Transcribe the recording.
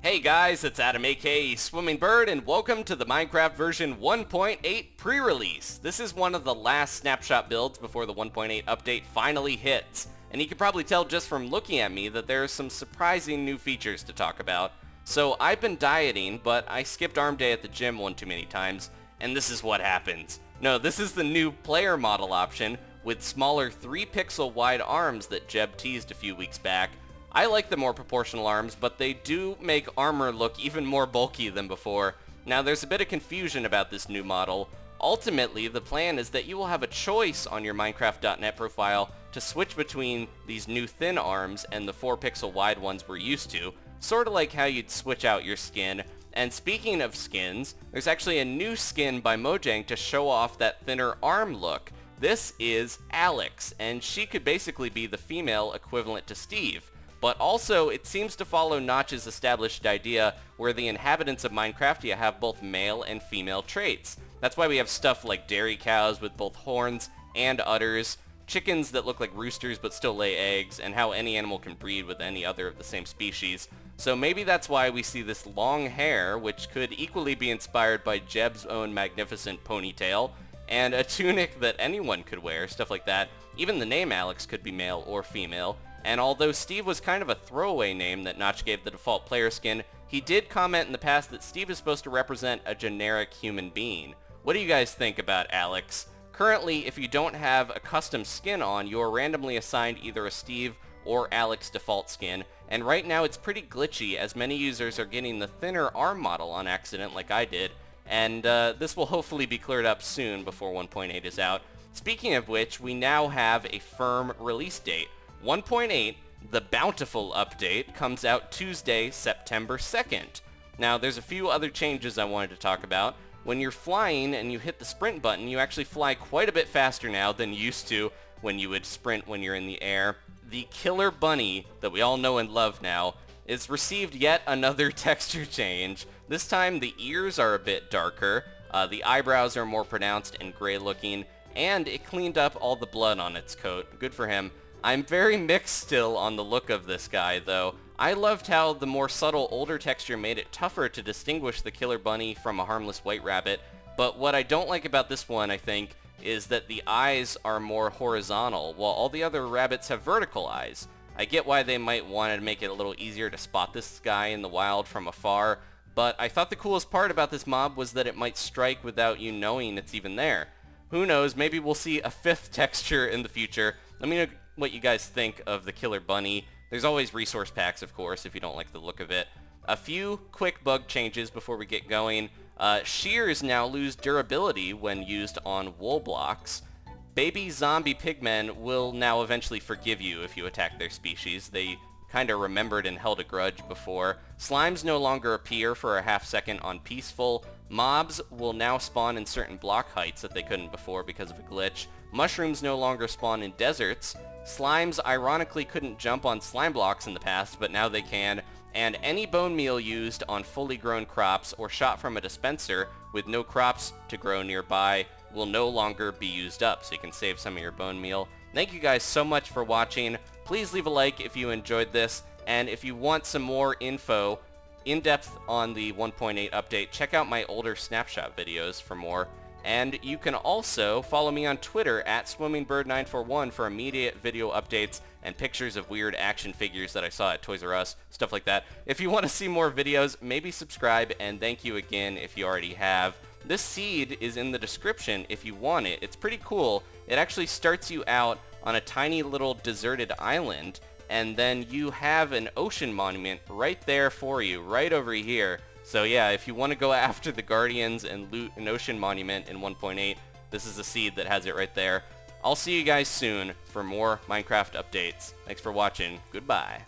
Hey guys, it's Adam aka Swimming Bird, and welcome to the Minecraft version 1.8 pre-release. This is one of the last Snapshot builds before the 1.8 update finally hits. And you can probably tell just from looking at me that there are some surprising new features to talk about. So I've been dieting, but I skipped arm day at the gym one too many times, and this is what happens. No, this is the new player model option with smaller 3-pixel wide arms that Jeb teased a few weeks back. I like the more proportional arms, but they do make armor look even more bulky than before. Now there's a bit of confusion about this new model. Ultimately, the plan is that you will have a choice on your Minecraft.net profile to switch between these new thin arms and the 4-pixel wide ones we're used to, sort of like how you'd switch out your skin. And speaking of skins, there's actually a new skin by Mojang to show off that thinner arm look. This is Alex, and she could basically be the female equivalent to Steve. But also, it seems to follow Notch's established idea where the inhabitants of Minecraftia have both male and female traits. That's why we have stuff like dairy cows with both horns and udders, chickens that look like roosters but still lay eggs, and how any animal can breed with any other of the same species. So maybe that's why we see this long hair, which could equally be inspired by Jeb's own magnificent ponytail, and a tunic that anyone could wear, stuff like that. Even the name Alex could be male or female. And although Steve was kind of a throwaway name that Notch gave the default player skin, he did comment in the past that Steve is supposed to represent a generic human being. What do you guys think about Alex? Currently, if you don't have a custom skin on, you are randomly assigned either a Steve or Alex default skin, and right now it's pretty glitchy as many users are getting the thinner arm model on accident like I did, and this will hopefully be cleared up soon before 1.8 is out. Speaking of which, we now have a firm release date. 1.8, the Bountiful update, comes out Tuesday, September 2nd. Now, there's a few other changes I wanted to talk about. When you're flying and you hit the sprint button, you actually fly quite a bit faster now than you used to when you would sprint when you're in the air. The Killer Bunny, that we all know and love now, is received yet another texture change. This time, the ears are a bit darker, the eyebrows are more pronounced and gray looking, and it cleaned up all the blood on its coat. Good for him. I'm very mixed still on the look of this guy, though. I loved how the more subtle, older texture made it tougher to distinguish the Killer Bunny from a harmless white rabbit, but what I don't like about this one, I think, is that the eyes are more horizontal, while all the other rabbits have vertical eyes. I get why they might want to make it a little easier to spot this guy in the wild from afar, but I thought the coolest part about this mob was that it might strike without you knowing it's even there. Who knows, maybe we'll see a 5th texture in the future. Let me know what you guys think of the Killer Bunny. There's always resource packs, of course, if you don't like the look of it. A few quick bug changes before we get going. Shears now lose durability when used on wool blocks. Baby zombie pigmen will now eventually forgive you if you attack their species. They kind of remembered and held a grudge before. Slimes no longer appear for a half second on peaceful. Mobs will now spawn in certain block heights that they couldn't before because of a glitch. Mushrooms no longer spawn in deserts. Slimes ironically couldn't jump on slime blocks in the past, but now they can. And any bone meal used on fully grown crops or shot from a dispenser with no crops to grow nearby will no longer be used up, so you can save some of your bone meal. Thank you guys so much for watching. Please leave a like if you enjoyed this, and if you want some more info in depth on the 1.8 update, check out my older Snapshot videos for more. And you can also follow me on Twitter at SwimmingBird941 for immediate video updates and pictures of weird action figures that I saw at Toys R Us, stuff like that. If you want to see more videos, maybe subscribe, and thank you again if you already have. This seed is in the description if you want it. It's pretty cool. It actually starts you out on a tiny little deserted island, and then you have an ocean monument right there for you, right over here. So yeah, if you want to go after the Guardians and loot an ocean monument in 1.8, this is the seed that has it right there. I'll see you guys soon for more Minecraft updates. Thanks for watching. Goodbye.